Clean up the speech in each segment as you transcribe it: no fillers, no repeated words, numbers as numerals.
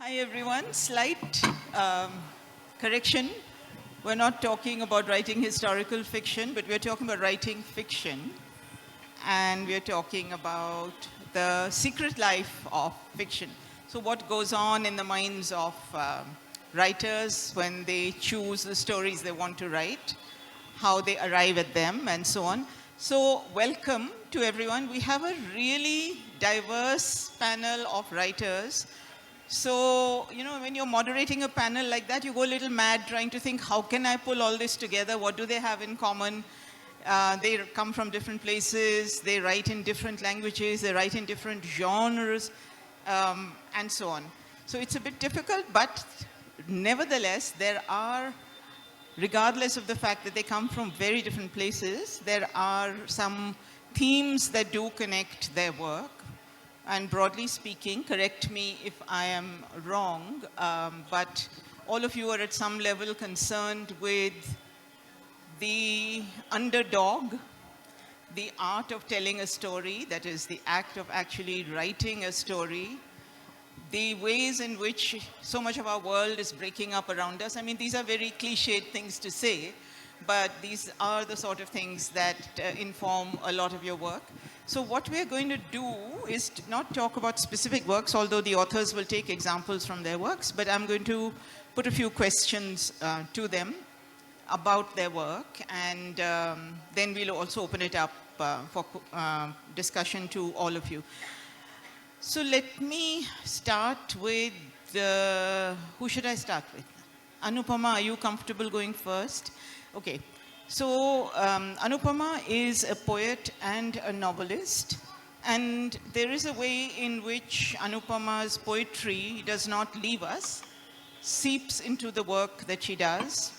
Hi everyone, slight correction. We're not talking about writing historical fiction, but we're talking about writing fiction. And we're talking about the secret life of fiction. So what goes on in the minds of writers when they choose the stories they want to write, how they arrive at them, and so on. So welcome to everyone. We have a really diverse panel of writers. So, when you're moderating a panel like that, you go a little mad trying to think, how can I pull all this together? What do they have in common? They come from different places. They write in different languages. They write in different genres, and so on. So it's a bit difficult, but nevertheless, there are, regardless of the fact that they come from very different places, there are some themes that do connect their work. And broadly speaking, correct me if I am wrong, but all of you are at some level concerned with the underdog, the art of telling a story, that is the act of actually writing a story, the ways in which so much of our world is breaking up around us. I mean, these are very cliched things to say, but these are the sort of things that inform a lot of your work. So what we're going to do is to not talk about specific works, although the authors will take examples from their works, but I'm going to put a few questions to them about their work, and then we'll also open it up for discussion to all of you. So let me start with, who should I start with? Anupama, are you comfortable going first? Okay. So Anupama is a poet and a novelist, and there is a way in which Anupama's poetry does not leave us, seeps into the work that she does.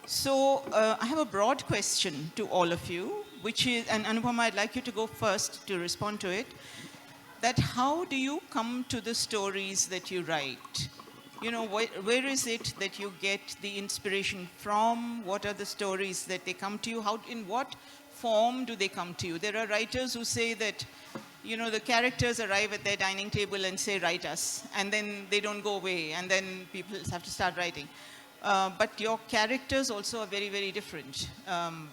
So I have a broad question to all of you, which is, and Anupama, I'd like you to go first to respond to it, that how do you come to the stories that you write? Where is it that you get the inspiration from? What are the stories that they come to you? In what form do they come to you? There are writers who say that, the characters arrive at their dining table and say, write us, and then they don't go away, and then people have to start writing. But your characters also are very, very different. Can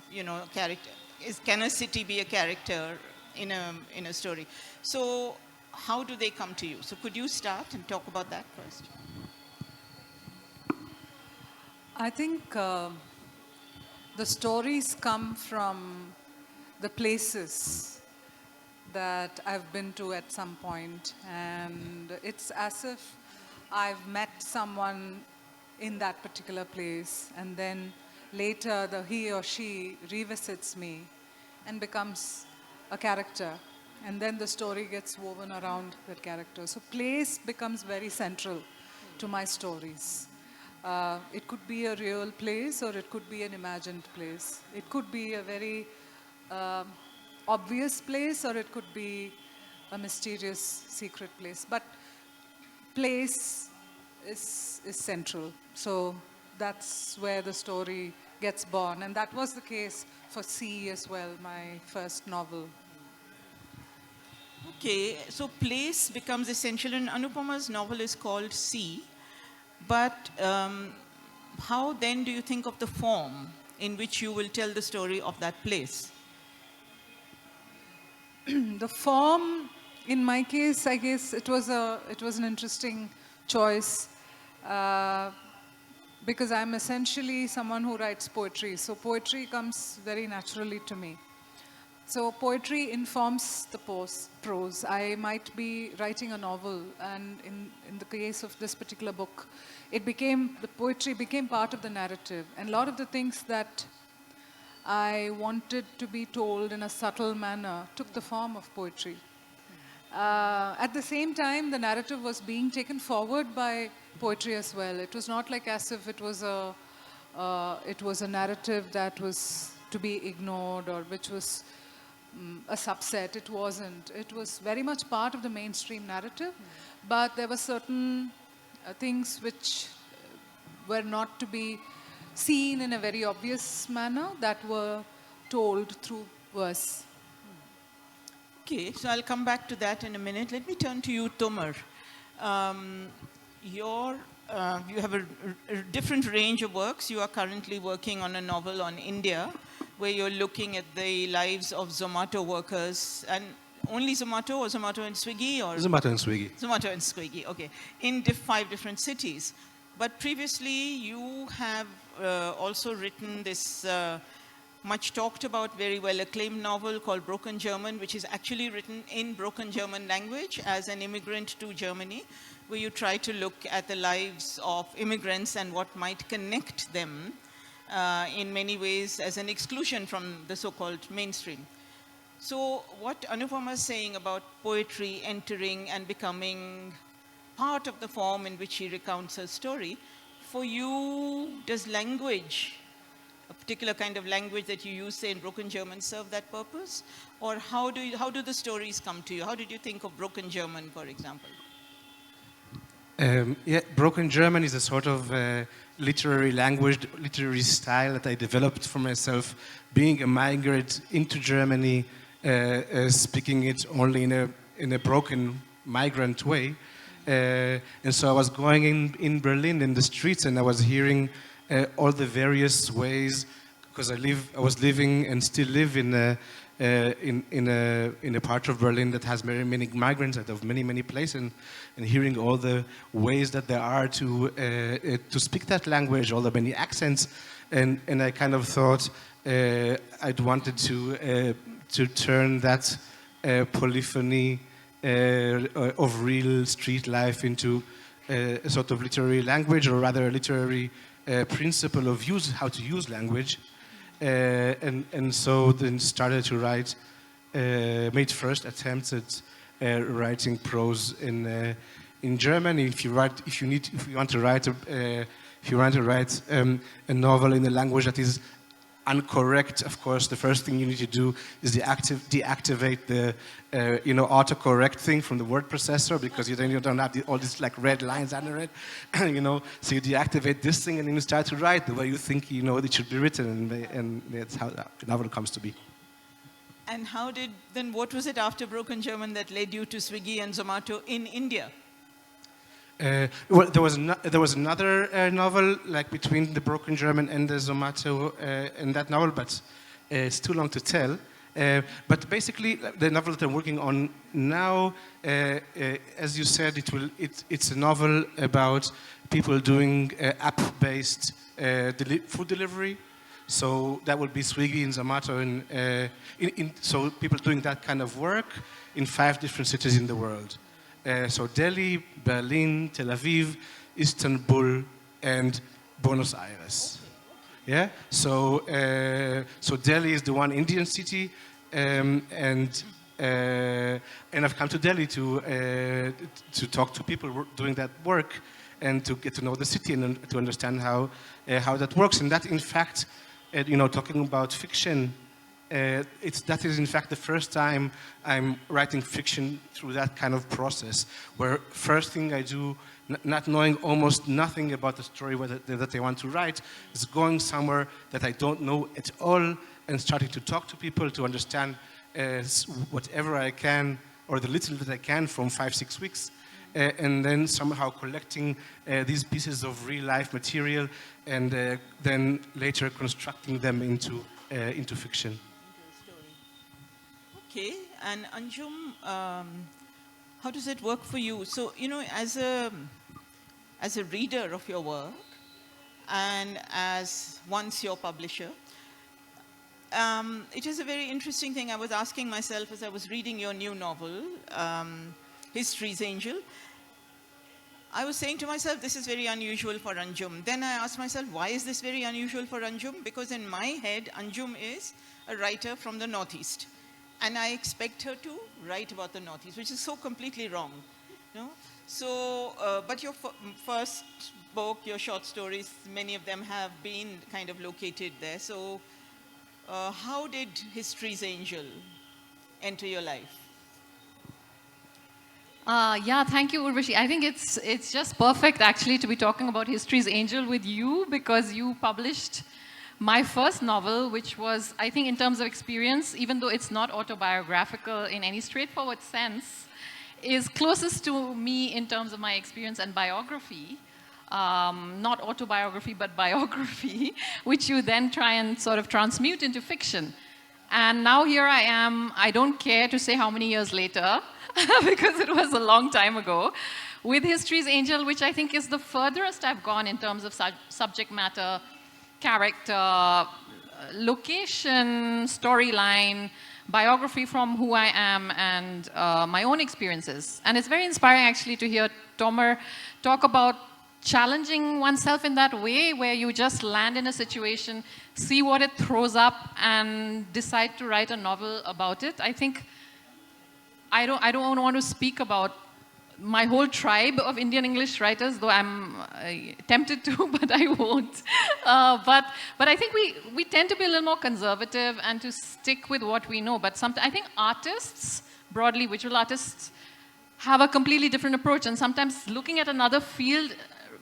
a city be a character in a story? So how do they come to you? So could you start and talk about that first? I think the stories come from the places that I've been to at some point, and it's as if I've met someone in that particular place, and then later he or she revisits me and becomes a character, and then the story gets woven around that character. So place becomes very central to my stories. It could be a real place, or it could be an imagined place. It could be a very obvious place, or it could be a mysterious secret place. But place is central. So that's where the story gets born. And that was the case for Sea as well, my first novel. Okay, so place becomes essential, and Anupama's novel is called Sea. But how then do you think of the form in which you will tell the story of that place? The form, in my case, I guess it was an interesting choice because I'm essentially someone who writes poetry. So poetry comes very naturally to me. So poetry informs the prose. I might be writing a novel, and in the case of this particular book, the poetry became part of the narrative. And a lot of the things that I wanted to be told in a subtle manner took the form of poetry. At the same time, the narrative was being taken forward by poetry as well. It was not like as if it was a narrative that was to be ignored, or which was a subset. It wasn't. It was very much part of the mainstream narrative, but there were certain things which were not to be seen in a very obvious manner that were told through verse. Okay, so I'll come back to that in a minute. Let me turn to you, Tomar. you have a different range of works. You are currently working on a novel on India, where you're looking at the lives of Zomato workers, and only Zomato or Zomato and Swiggy, or Zomato and Swiggy. Zomato and Swiggy, okay, in 5 different cities. But previously, you have also written this much talked about, very well acclaimed novel called Broken German, which is actually written in broken German language as an immigrant to Germany, where you try to look at the lives of immigrants and what might connect them in many ways as an exclusion from the so-called mainstream. So what Anupama is saying about poetry entering and becoming part of the form in which he recounts her story, for you, does language, a particular kind of language that you use, say, in Broken German, serve that purpose? Or how do the stories come to you? How did you think of Broken German, for example? Yeah, Broken German is a sort of literary language, literary style that I developed for myself, being a migrant into Germany, speaking it only in a broken migrant way. And so I was going in Berlin in the streets, and I was hearing all the various ways, because I was living and still live in a part of Berlin that has very many migrants out of many places, and hearing all the ways that there are to speak that language, all the many accents, and I kind of thought I'd wanted to turn that polyphony of real street life into a sort of literary language, or rather a literary principle of how to use language. And so then started to write, made first attempts at writing prose in German. If you want to write a novel in a language that is uncorrect, of course, the first thing you need to do is deactivate the autocorrect thing from the word processor, because you don't have all these like red lines under it, so you deactivate this thing, and then you start to write the way you think it should be written, and that's how the novel comes to be. And what was it after Broken German that led you to Swiggy and Zomato in India? Well, there was another novel, like between the Broken German and the Zomato in that novel, but it's too long to tell. But basically, the novel that I'm working on now, as you said, it's a novel about people doing app-based food delivery. So that would be Swiggy and Zomato, and so people doing that kind of work in 5 different cities in the world. So Delhi, Berlin, Tel Aviv, Istanbul, and Buenos Aires. Yeah. So Delhi is the one Indian city, and I've come to Delhi to talk to people doing that work, and to get to know the city and to understand how that works. And that, in fact, talking about fiction. That is in fact the first time I'm writing fiction through that kind of process, where first thing I do, not knowing almost nothing about the story that I want to write, is going somewhere that I don't know at all and starting to talk to people to understand whatever I can, or the little that I can from 5-6 weeks, and then somehow collecting these pieces of real life material, and then later constructing them into fiction. Okay, and Anjum, how does it work for you? So, as a reader of your work, and as once your publisher, it is a very interesting thing I was asking myself as I was reading your new novel, History's Angel. I was saying to myself, this is very unusual for Anjum. Then I asked myself, why is this very unusual for Anjum? Because in my head, Anjum is a writer from the Northeast. And I expect her to write about the Northeast, which is so completely wrong. So, but your first book, your short stories, many of them have been kind of located there. So how did History's Angel enter your life? Yeah, thank you, Urvashi. I think it's just perfect, actually, to be talking about History's Angel with you, because you published my first novel, which was, I think, in terms of experience, even though it's not autobiographical in any straightforward sense, is closest to me in terms of my experience and biography. Not autobiography, but biography, which you then try and sort of transmute into fiction. And now here I am, I don't care to say how many years later, because it was a long time ago, with History's Angel, which I think is the furthest I've gone in terms of subject matter, character, location, storyline, biography from who I am, and my own experiences. And it's very inspiring actually to hear Tomer talk about challenging oneself in that way, where you just land in a situation, see what it throws up, and decide to write a novel about it. I think I don't want to speak about my whole tribe of Indian English writers, though I'm tempted to, but I won't. But I think we tend to be a little more conservative and to stick with what we know. But I think artists, broadly visual artists, have a completely different approach. And sometimes looking at another field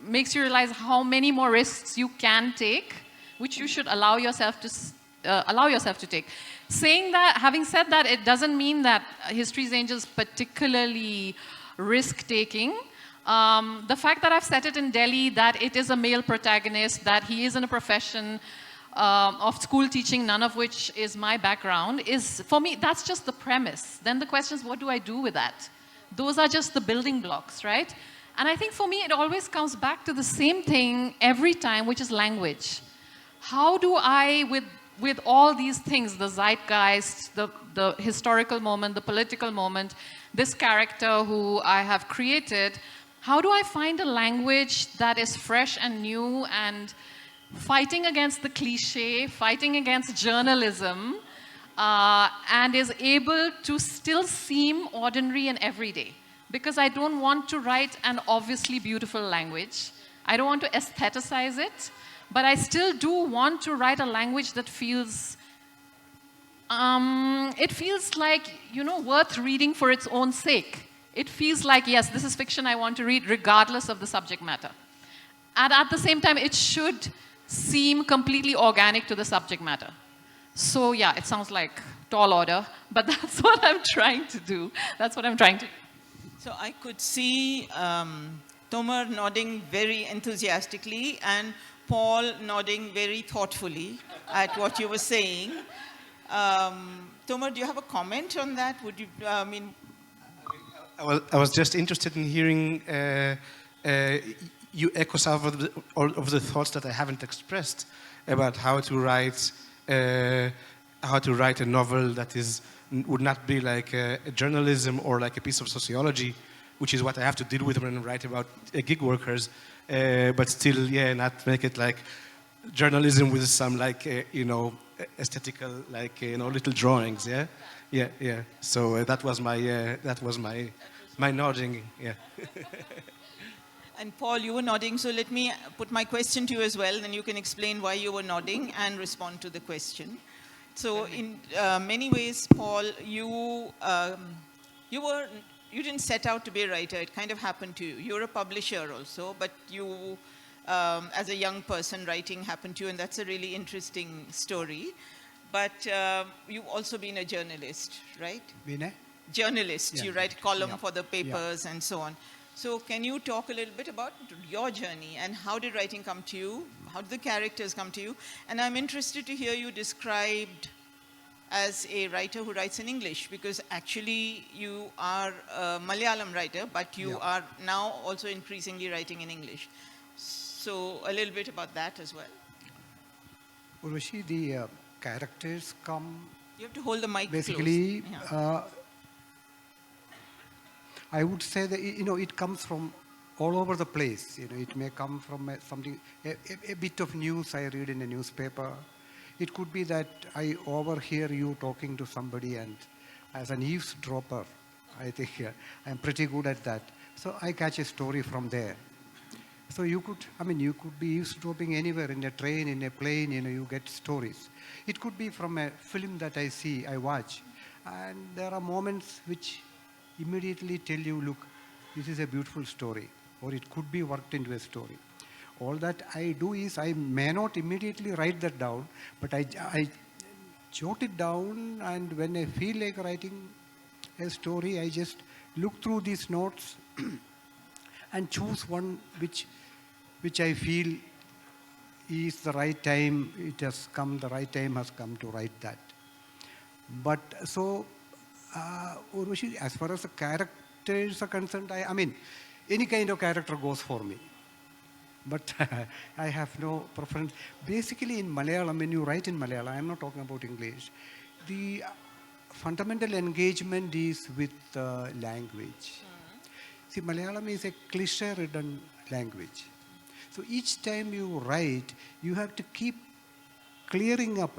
makes you realize how many more risks you can take, which you should allow yourself to take. Saying that, having said that, it doesn't mean that History's Angel is particularly risk-taking. The fact that I've set it in Delhi, that it is a male protagonist, that he is in a profession of school teaching, none of which is my background, is, for me, that's just the premise. Then the question is, what do I do with that? Those are just the building blocks, right? And I think for me, it always comes back to the same thing every time, which is language. How do I, with all these things, the zeitgeist, the historical moment, the political moment, this character who I have created, how do I find a language that is fresh and new and fighting against the cliche, fighting against journalism, and is able to still seem ordinary and everyday? Because I don't want to write an obviously beautiful language. I don't want to aestheticize it, but I still do want to write a language that feels, it feels like, worth reading for its own sake. It feels like, yes, this is fiction I want to read regardless of the subject matter. And at the same time, it should seem completely organic to the subject matter. So yeah, it sounds like tall order, but that's what I'm trying to do. That's what I'm trying to do. So I could see Tomer nodding very enthusiastically and Paul nodding very thoughtfully at what you were saying. Tomer, do you have a comment on that? Would you, I was just interested in hearing you echo some of the thoughts that I haven't expressed about how to write a novel that would not be like a journalism or like a piece of sociology, which is what I have to deal with when I write about gig workers, but still, not make it like journalism with some like, aesthetical, like, little drawings, yeah. So that was my nodding, yeah. And Paul, you were nodding, so let me put my question to you as well, then you can explain why you were nodding and respond to the question. So in many ways, Paul, you didn't set out to be a writer. It kind of happened to you. You're a publisher also, but you, as a young person, writing happened to you, and that's a really interesting story. But you've also been a journalist, right? Been a? Journalist. Yeah. You write column for the papers and so on. So can you talk a little bit about your journey and how did writing come to you? How did the characters come to you? And I'm interested to hear you described as a writer who writes in English, because actually you are a Malayalam writer, but you are now also increasingly writing in English. So a little bit about that as well. Urvashi, the characters come... You have to hold the mic basically, close. Yeah. I would say that, it comes from all over the place. It may come from something, a bit of news I read in a newspaper. It could be that I overhear you talking to somebody, and as an eavesdropper, I think I'm pretty good at that. So I catch a story from there. So you could be eavesdropping anywhere, in a train, in a plane, you get stories. It could be from a film that I watch. And there are moments which immediately tell you, look, this is a beautiful story, or it could be worked into a story. All that I do is, I may not immediately write that down, but I jot it down, and when I feel like writing a story, I just look through these notes and choose one which I feel is the right time. It has come, the right time has come to write that. But so, Urvashi, as far as the characters are concerned, I mean, any kind of character goes for me. But I have no preference. Basically, in Malayalam, when you write in Malayalam, I'm not talking about English, the fundamental engagement is with language. See, Malayalam is a cliche-ridden language. So each time you write, you have to keep clearing up,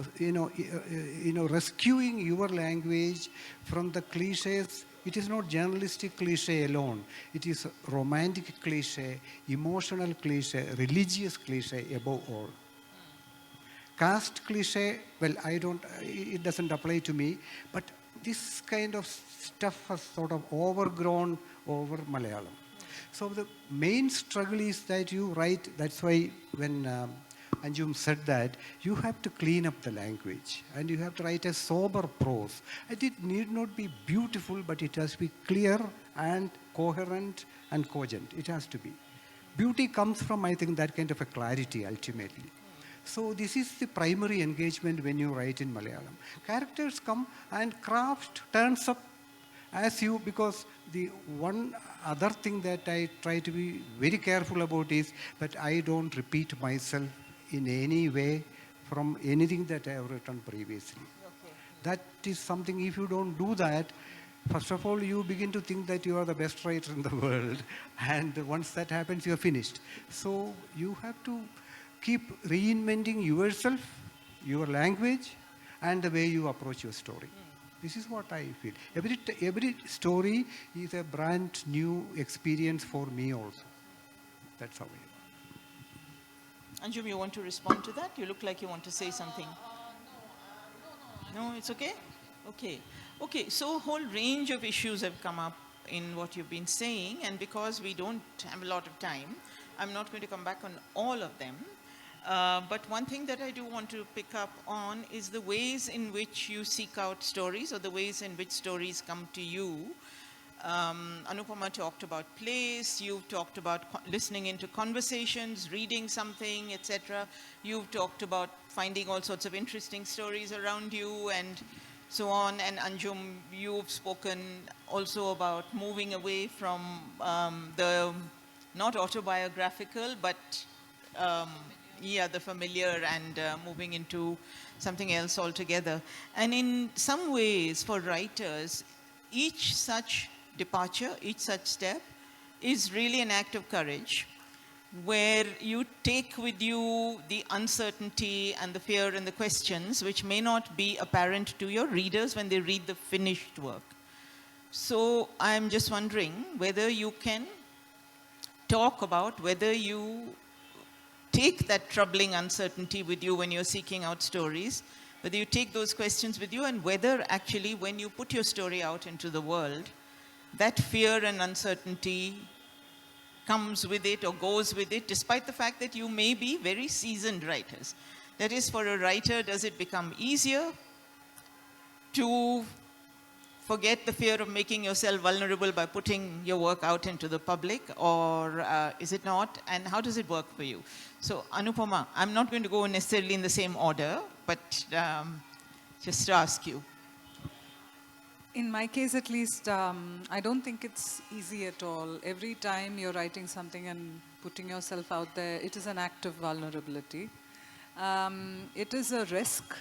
rescuing your language from the cliches. It is not journalistic cliche alone. It is romantic cliche, emotional cliche, religious cliche above all. Caste cliche, well, it doesn't apply to me, but this kind of stuff has sort of overgrown over Malayalam. So the main struggle is that you write, that's why when Anjum said that, you have to clean up the language and you have to write a sober prose. And it need not be beautiful, but it has to be clear and coherent and cogent. It has to be. Beauty comes from, I think, that kind of a clarity ultimately. So this is the primary engagement when you write in Malayalam. Characters come and craft turns up as you, because the one other thing that I try to be very careful about is that I don't repeat myself in any way from anything that I have written previously. Okay. That is something, if you don't do that, first of all, you begin to think that you are the best writer in the world. And once that happens, you are finished. So you have to keep reinventing yourself, your language, and the way you approach your story. This is what I feel. Every story is a brand new experience for me also. That's how I am. Anjum, you want to respond to that? You look like you want to say something. No, it's okay? Okay. Okay, so a whole range of issues have come up in what you've been saying, and because we don't have a lot of time, I'm not going to come back on all of them. But one thing that I do want to pick up on is the ways in which you seek out stories, or the ways in which stories come to you. Anupama talked about plays, you've talked about listening into conversations, reading something, etc. You've talked about finding all sorts of interesting stories around you and so on. And Anjum, you've spoken also about moving away from the not autobiographical, but the familiar, and moving into something else altogether. And in some ways, for writers, each such departure, each such step is really an act of courage, where you take with you the uncertainty and the fear and the questions which may not be apparent to your readers when they read the finished work. So I'm just wondering whether you can talk about whether you take that troubling uncertainty with you when you're seeking out stories, whether you take those questions with you, and whether actually when you put your story out into the world, that fear and uncertainty comes with it or goes with it, despite the fact that you may be very seasoned writers. That is, for a writer, does it become easier to forget the fear of making yourself vulnerable by putting your work out into the public, or is it not? And how does it work for you? So, Anupama, I'm not going to go necessarily in the same order, but just to ask you. In my case, at least, I don't think it's easy at all. Every time you're writing something and putting yourself out there, it is an act of vulnerability. It is a risk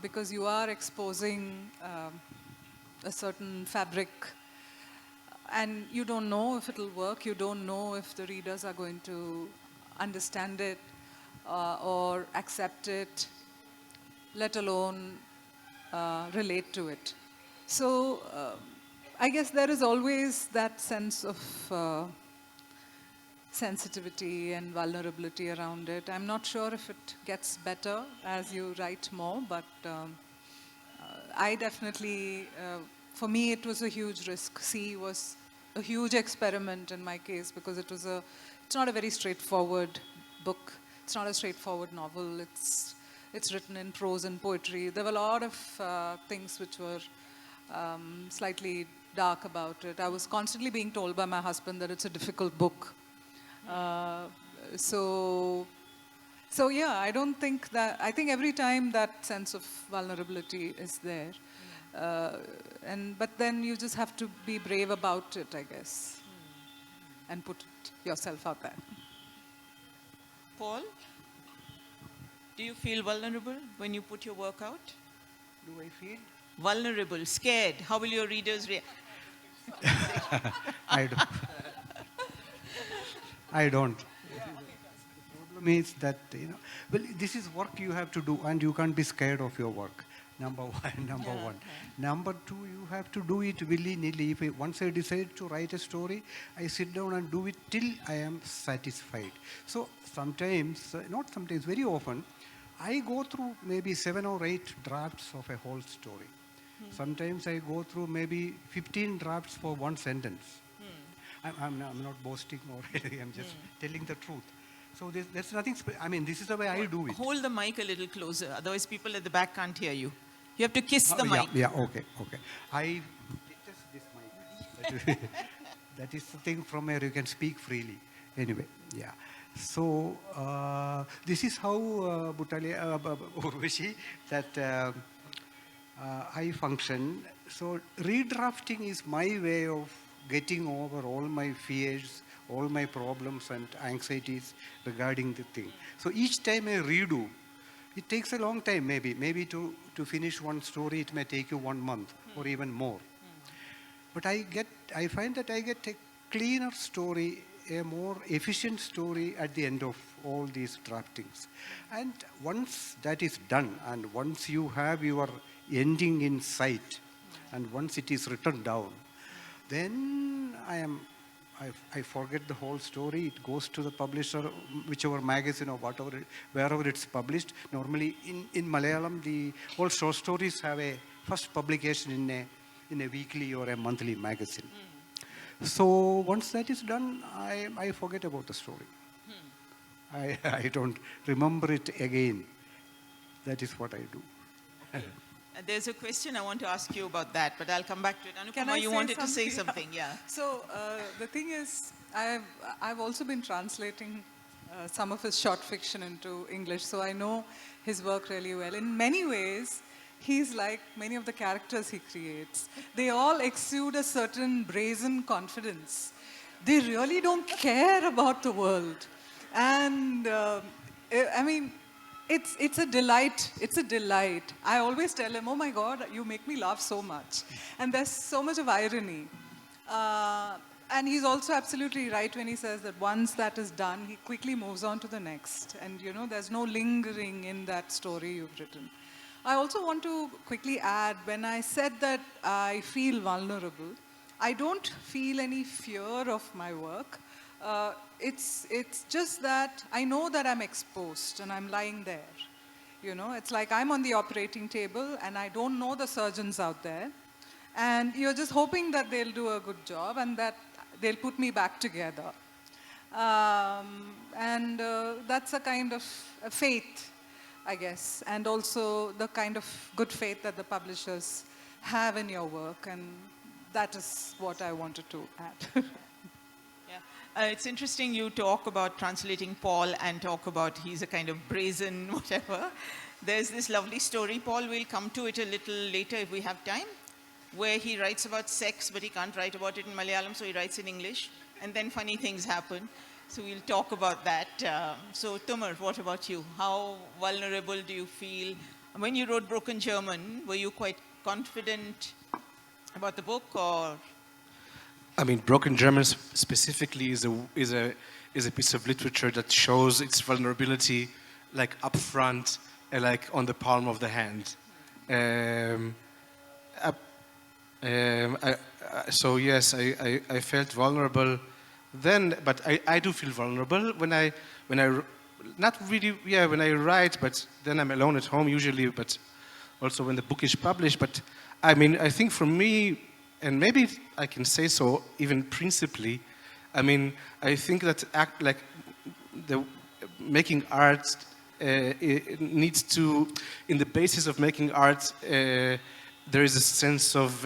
because you are exposing a certain fabric, and you don't know if it'll work. You don't know if the readers are going to understand it or accept it, let alone relate to it. So I guess there is always that sense of sensitivity and vulnerability around it. I'm not sure if it gets better as you write more, but I definitely, for me, it was a huge risk. C was a huge experiment in my case because it's not a very straightforward book. It's not a straightforward novel. It's written in prose and poetry. There were a lot of things which were slightly dark about it. I was constantly being told by my husband that it's a difficult book. So yeah, I don't think that, I think every time that sense of vulnerability is there. But then you just have to be brave about it, I guess, and put yourself out there. Paul, do you feel vulnerable when you put your work out? Do I feel? Vulnerable, scared. How will your readers react? I don't. I don't. The problem is that, well, this is work you have to do, and you can't be scared of your work. Number one. Number two, you have to do it willy-nilly. Once I decide to write a story, I sit down and do it till I am satisfied. So sometimes, not sometimes, very often, I go through maybe 7 or 8 drafts of a whole story. Sometimes I go through maybe 15 drafts for one sentence. I'm not boasting or anything, I'm just telling the truth. So there's nothing, this is the way I do it. Hold the mic a little closer, otherwise people at the back can't hear you. You have to kiss the mic. Yeah, okay. I detest this mic. That is the thing from where you can speak freely. Anyway, yeah. So this is how Butalia, Urvashi, that I function. So redrafting is my way of getting over all my fears, all my problems and anxieties regarding the thing. So each time I redo, it takes a long time maybe to finish one story it may take you 1 month or even more. But I find that I get a cleaner story, a more efficient story at the end of all these draftings. And once that is done, and once you have your ending in sight, and once it is written down, then I forget the whole story. It goes to the publisher, whichever magazine or wherever it's published. Normally in Malayalam, all short stories have a first publication in a weekly or a monthly magazine. So once that is done, I forget about the story. I don't remember it again. That is what I do. There's a question I want to ask you about that, but I'll come back to it. Anupama, you wanted to say something, yeah. So the thing is, I've also been translating some of his short fiction into English, so I know his work really well. In many ways, he's like many of the characters he creates. They all exude a certain brazen confidence. They really don't care about the world. And it's a delight. It's a delight. I always tell him, oh my God, you make me laugh so much. And there's so much of irony. And he's also absolutely right when he says that once that is done, he quickly moves on to the next. And there's no lingering in that story you've written. I also want to quickly add, when I said that I feel vulnerable, I don't feel any fear of my work. It's just that I know that I'm exposed and I'm lying there. It's like I'm on the operating table and I don't know the surgeons out there. And you're just hoping that they'll do a good job and that they'll put me back together. That's a kind of faith, I guess, and also the kind of good faith that the publishers have in your work, and that is what I wanted to add. It's interesting you talk about translating Paul and talk about he's a kind of brazen whatever. There's this lovely story, Paul, we'll come to it a little later if we have time, where he writes about sex, but he can't write about it in Malayalam, so he writes in English, and then funny things happen. So we'll talk about that. So Tumar, what about you? How vulnerable do you feel? When you wrote Broken German, were you quite confident about the book, or? Broken German specifically is a piece of literature that shows its vulnerability, like up front, like on the palm of the hand. So yes, I felt vulnerable then, but I do feel vulnerable when I not really, when I write, but then I'm alone at home usually, but also when the book is published. But I think for me, and maybe I can say so even principally, I think that making art it needs to, in the basis of making art, there is a sense of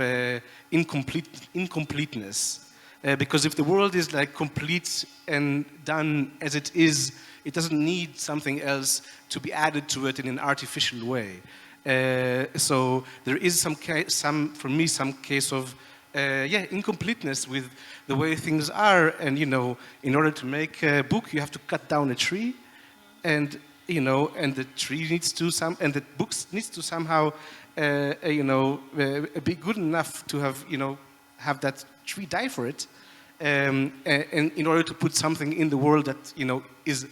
incompleteness. Because if the world is like complete and done as it is, it doesn't need something else to be added to it in an artificial way. So there is for me, some case of incompleteness with the way things are. And, you know, in order to make a book, you have to cut down a tree, and, you know, and the tree needs to and the book needs to somehow, be good enough to have, you know, have that tree die for it, and in order to put something in the world that, you know, is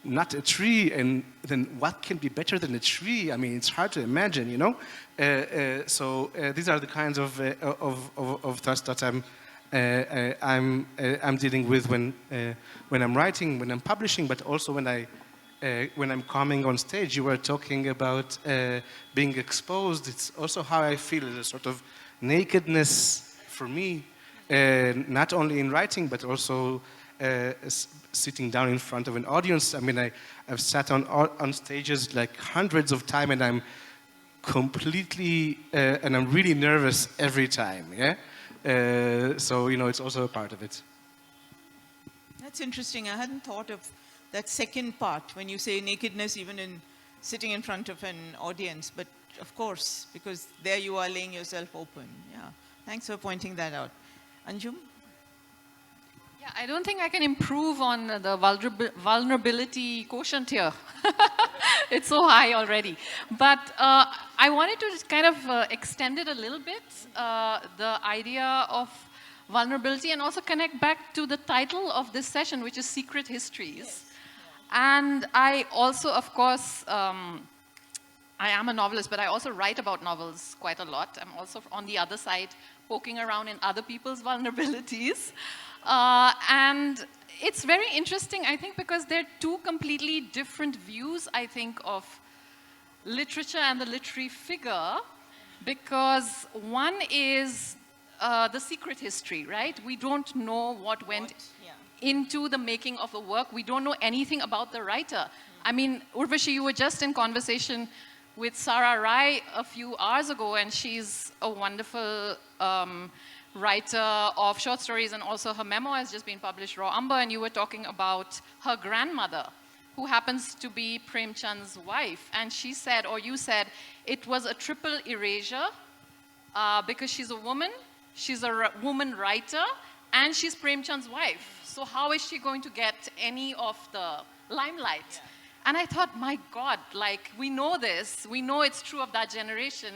not a tree. And then what can be better than a tree? I mean, it's hard to imagine, you know. So these are the kinds of thoughts that I'm dealing with when I'm writing, when I'm publishing, but also when I'm coming on stage. You were talking about being exposed. It's also how I feel, a sort of nakedness for me, not only in writing, but also sitting down in front of an audience. I mean, I've sat on stages like hundreds of times, and I'm completely, and I'm really nervous every time, yeah? So, you know, it's also a part of it. That's interesting. I hadn't thought of that second part when you say nakedness, even in sitting in front of an audience. But of course, because there you are laying yourself open. Yeah. Thanks for pointing that out. Anjum? Yeah, I don't think I can improve on the vulnerability quotient here. It's so high already. But I wanted to just kind of extend it a little bit, the idea of vulnerability, and also connect back to the title of this session, which is Secret Histories. Yes. And I also, of course, I am a novelist, but I also write about novels quite a lot. I'm also on the other side, poking around in other people's vulnerabilities. And it's very interesting, I think, because they're two completely different views, I think, of literature and the literary figure. Because one is the secret history, right? We don't know what went into the making of the work. We don't know anything about the writer. I mean, Urvashi, you were just in conversation with Sarah Rai a few hours ago, and she's a wonderful writer of short stories, and also her memoir has just been published, Raw Umber, and you were talking about her grandmother, who happens to be Prem Chand's wife. And she said, or you said, it was a triple erasure because she's a woman, she's a woman writer, and she's Prem Chand's wife. So how is she going to get any of the limelight? Yeah. And I thought, my God, like, we know this, we know it's true of that generation,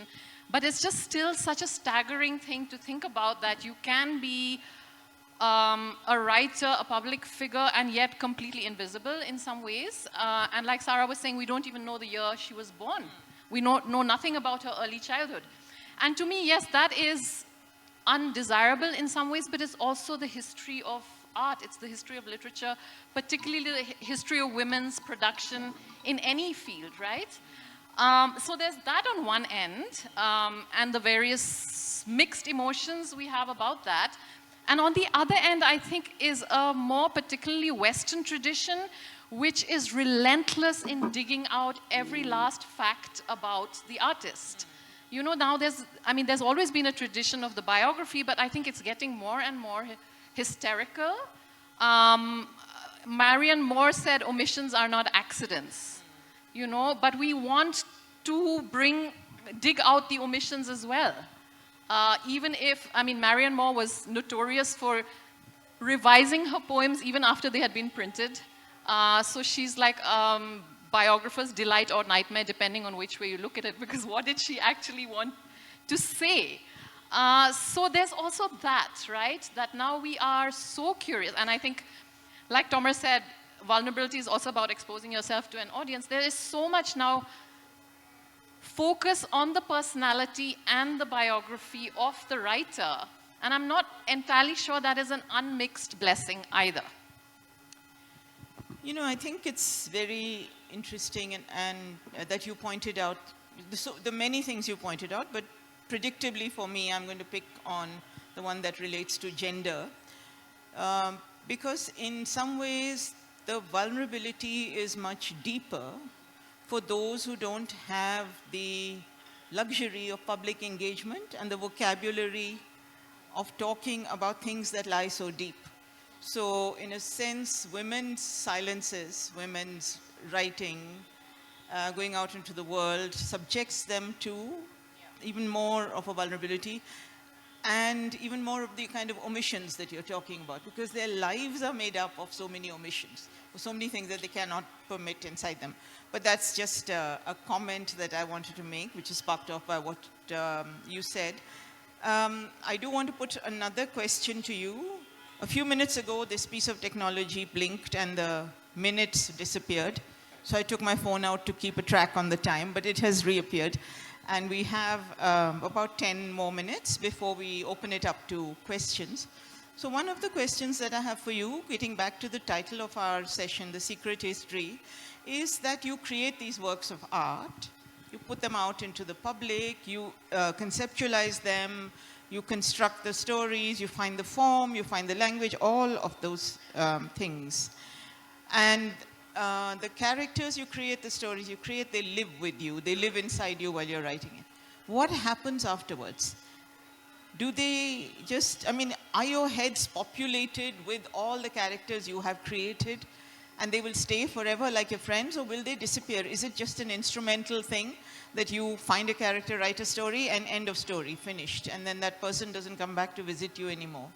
but it's just still such a staggering thing to think about, that you can be a writer, a public figure, and yet completely invisible in some ways. And like Sarah was saying, we don't even know the year she was born. We know nothing about her early childhood. And to me, yes, that is undesirable in some ways, but it's also the history of art. It's the history of literature, particularly the history of women's production in any field, right? So there's that on one end, and the various mixed emotions we have about that. And on the other end, I think, is a more particularly Western tradition, which is relentless in digging out every last fact about the artist. You know, now there's always been a tradition of the biography, but I think it's getting more and more hysterical. Marianne Moore said omissions are not accidents, you know, but we want to dig out the omissions as well. Even if, I mean, Marianne Moore was notorious for revising her poems even after they had been printed. So she's like biographer's delight or nightmare, depending on which way you look at it, because what did she actually want to say? So there's also that, right? That now we are so curious. And I think, like Tomer said, vulnerability is also about exposing yourself to an audience. There is so much now focus on the personality and the biography of the writer. And I'm not entirely sure that is an unmixed blessing either. You know, I think it's very interesting and that you pointed out, the many things you pointed out, but predictably for me, I'm going to pick on the one that relates to gender. Because in some ways, the vulnerability is much deeper for those who don't have the luxury of public engagement and the vocabulary of talking about things that lie so deep. So in a sense, women's silences, women's writing, going out into the world, subjects them to even more of a vulnerability and even more of the kind of omissions that you're talking about, because their lives are made up of so many omissions, of so many things that they cannot permit inside them. But that's just a comment that I wanted to make, which is sparked off by what you said. I do want to put another question to you. A few minutes ago, this piece of technology blinked and the minutes disappeared. So I took my phone out to keep a track on the time, but it has reappeared. And we have about 10 more minutes before we open it up to questions. So one of the questions that I have for you, getting back to the title of our session, The Secret History, is that you create these works of art, you put them out into the public, you conceptualize them, you construct the stories, you find the form, you find the language, all of those things. And the characters you create, the stories you create, they live with you. They live inside you while you're writing it. What happens afterwards? Do they just, I mean, are your heads populated with all the characters you have created and they will stay forever like your friends, or will they disappear? Is it just an instrumental thing that you find a character, write a story, and end of story, finished, and then that person doesn't come back to visit you anymore?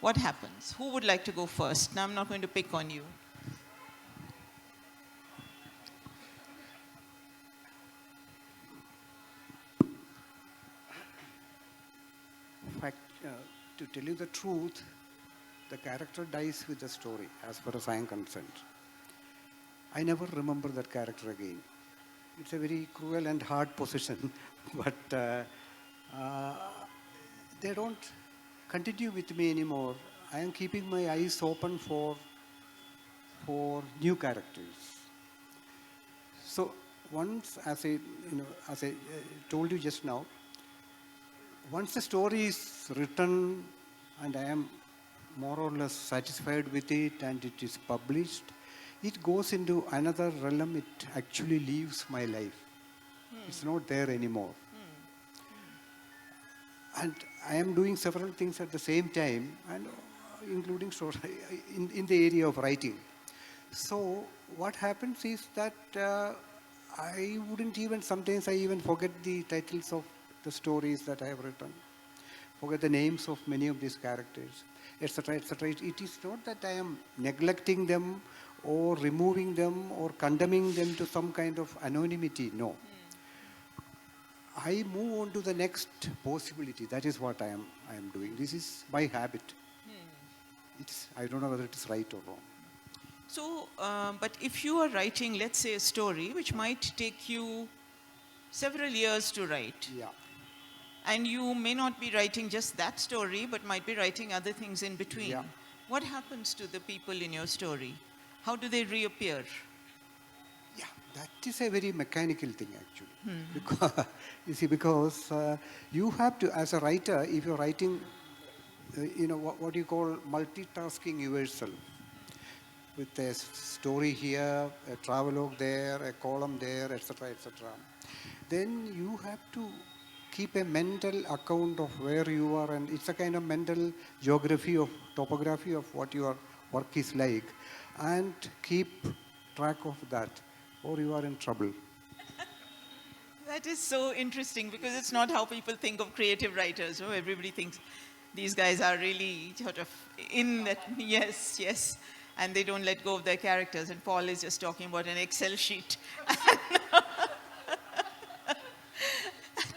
What happens? Who would like to go first? Now, I'm not going to pick on you. In fact, to tell you the truth, the character dies with the story, as far as I am concerned. I never remember that character again. It's a very cruel and hard position, but they don't continue with me anymore. I am keeping my eyes open for new characters. So once, as I told you just now, once the story is written and I am more or less satisfied with it and it is published, it goes into another realm. It actually leaves my life. It's not there anymore. And I am doing several things at the same time, and including in the area of writing. So what happens is that I wouldn't even, sometimes I even forget the titles of the stories that I have written, forget the names of many of these characters, etc., etc. It is not that I am neglecting them or removing them or condemning them to some kind of anonymity. No. I move on to the next possibility. That is what I am doing. This is by habit. I don't know whether it is right or wrong. So, but if you are writing, let's say, a story which might take you several years to write, Yeah. and you may not be writing just that story, but might be writing other things in between. Yeah. What happens to the people in your story? How do they reappear? Yeah, that is a very mechanical thing actually. Because, you see, because you have to, as a writer, if you're writing, what you call multitasking yourself, with a story here, a travelogue there, a column there, etc., etc., then you have to keep a mental account of where you are, and it's a kind of mental topography of what your work is like, and keep track of that, or you are in trouble. That is so interesting, because it's not how people think of creative writers. Oh, everybody thinks these guys are really sort of in that, yes, and they don't let go of their characters. And Paul is just talking about an Excel sheet.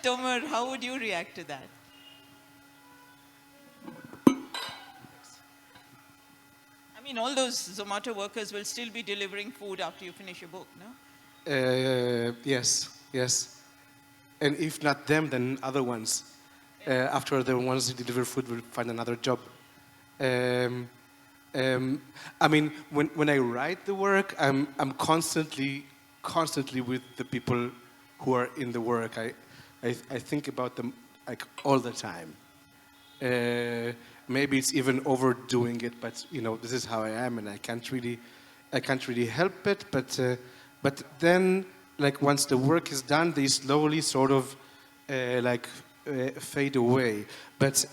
Tomer, how would you react to that? I mean, all those Zomato workers will still be delivering food after you finish your book, no? Yes. And if not them, then other ones. After the ones who deliver food will find another job. I mean, when I write the work, I'm constantly with the people who are in the work. I think about them like all the time. Maybe it's even overdoing it, but this is how I am, and I can't really help it. But then, like once the work is done, they slowly sort of fade away. But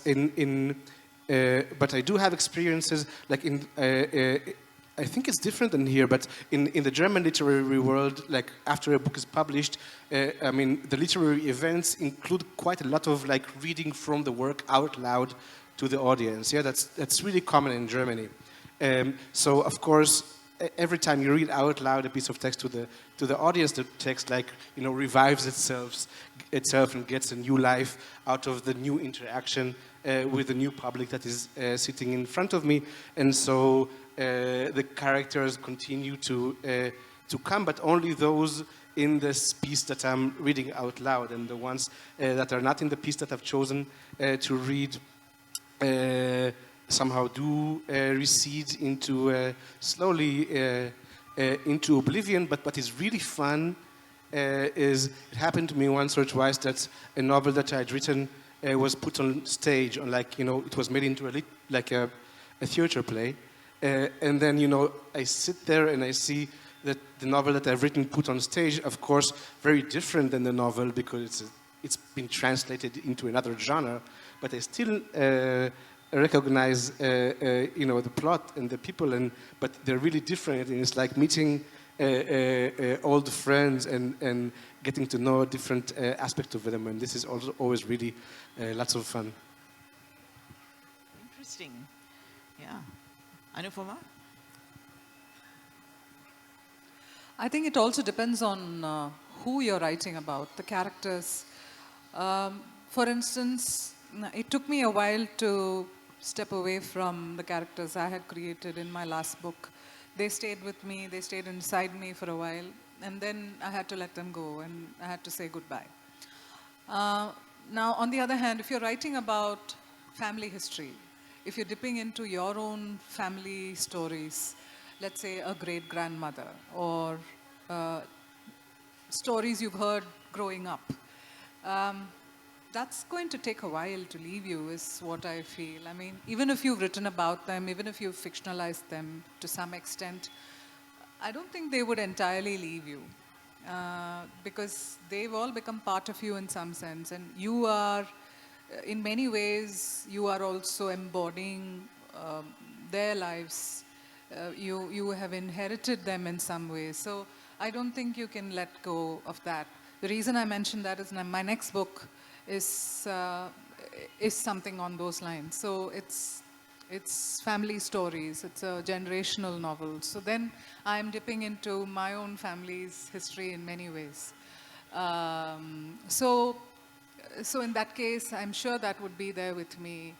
but I do have experiences like I think it's different than here, but in the German literary world, like after a book is published, I mean, the literary events include quite a lot of like reading from the work out loud to the audience. Yeah, that's really common in Germany. So of course, every time you read out loud a piece of text to the audience, the text revives itself and gets a new life out of the new interaction with the new public that is sitting in front of me, and so the characters continue to come, but only those in this piece that I'm reading out loud, and the ones that are not in the piece that I've chosen to read somehow do recede into slowly into oblivion. But what is really fun is it happened to me once or twice that a novel that I had written was put on stage, on it was made into a theater play. And then, I sit there and I see that the novel that I've written put on stage, of course, very different than the novel because it's been translated into another genre, but I still recognize, the plot and the people, but they're really different, and it's like meeting old friends and getting to know a different aspect of them, and this is also always really lots of fun. Interesting. Yeah. Anupama? I think it also depends on who you're writing about, the characters. For instance, it took me a while to step away from the characters I had created in my last book. They stayed with me, they stayed inside me for a while, and then I had to let them go and I had to say goodbye. Now, on the other hand, if you're writing about family history, if you're dipping into your own family stories, let's say a great-grandmother or stories you've heard growing up, that's going to take a while to leave you, is what I feel. I mean, even if you've written about them, even if you've fictionalized them to some extent, I don't think they would entirely leave you because they've all become part of you in some sense. And you are, in many ways, you are also embodying their lives. You have inherited them in some ways. So I don't think you can let go of that. The reason I mentioned that is my next book is something on those lines. So it's family stories. It's a generational novel. So then I'm dipping into my own family's history in many ways. So in that case, I'm sure that would be there with me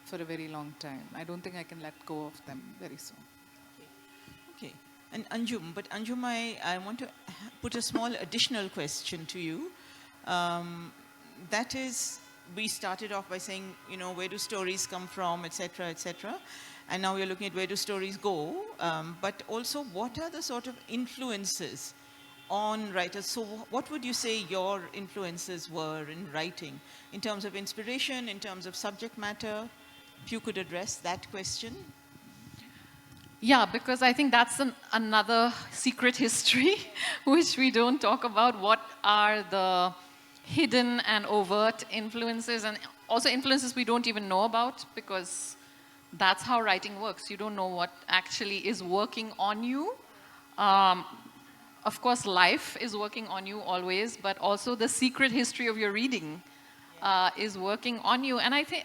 for a very long time. I don't think I can let go of them very soon. Okay. And Anjum, I want to put a small additional question to you. That is, we started off by saying, where do stories come from, etc., etc. And now we're looking at where do stories go. But also, what are the sort of influences on writers? So what would you say your influences were in writing, in terms of inspiration, in terms of subject matter? If you could address that question. Yeah, because I think that's another secret history which we don't talk about. What are the hidden and overt influences, and also influences we don't even know about, because that's how writing works. You don't know what actually is working on you. Of course, life is working on you always, but also the secret history of your reading is working on you. And I think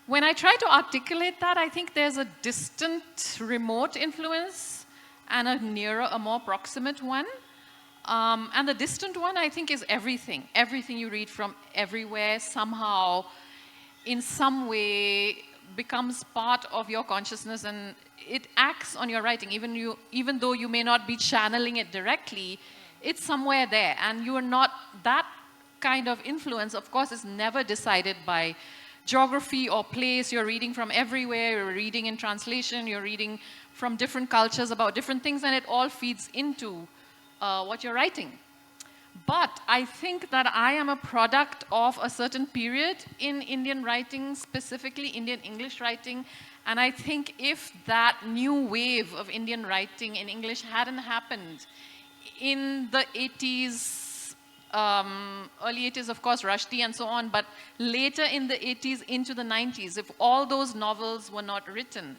when I try to articulate that, I think there's a distant, remote influence and a nearer, a more proximate one. And the distant one, I think, is everything. Everything you read from everywhere somehow, in some way, becomes part of your consciousness, and it acts on your writing. Even though you may not be channeling it directly, it's somewhere there. And you are not, that kind of influence, of course, is never decided by geography or place. You're reading from everywhere, you're reading in translation, you're reading from different cultures about different things, and it all feeds into what you're writing. But I think that I am a product of a certain period in Indian writing, specifically Indian English writing. And I think if that new wave of Indian writing in English hadn't happened in the 80s, early 80s, of course, Rushdie and so on, but later in the 80s into the 90s, if all those novels were not written,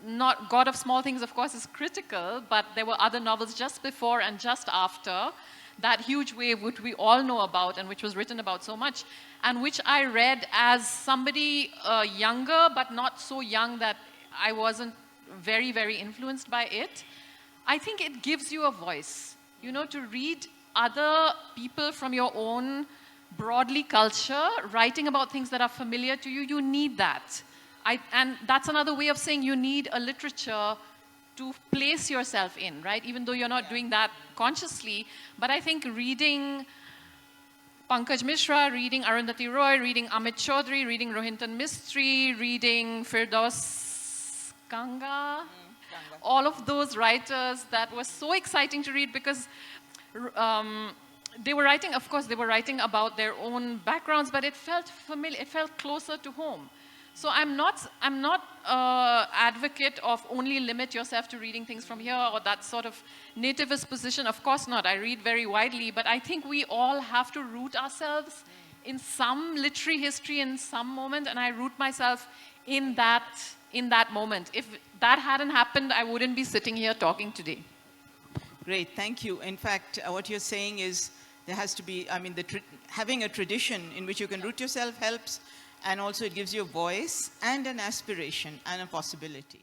not God of Small Things, of course, is critical, but there were other novels just before and just after that huge wave, which we all know about and which was written about so much, and which I read as somebody younger, but not so young that I wasn't very, very influenced by it. I think it gives you a voice, you know, to read other people from your own broadly culture writing about things that are familiar to you. You need that. And that's another way of saying you need a literature to place yourself in, right? Even though you're not doing that consciously. But I think reading Pankaj Mishra, reading Arundhati Roy, reading Amit Chaudhary, reading Rohinton Mistry, reading Firdaus Kanga, all of those writers, that was so exciting to read because they were writing, of course, they were writing about their own backgrounds, but it felt familiar, it felt closer to home. So I'm not advocate of only limit yourself to reading things from here or that sort of nativist position. Of course not. I read very widely, but I think we all have to root ourselves in some literary history in some moment, and I root myself in that moment. If that hadn't happened, I wouldn't be sitting here talking today. Great, thank you. In fact, what you're saying is there has to be, I mean, having a tradition in which you can root yourself helps, and also it gives you a voice and an aspiration and a possibility.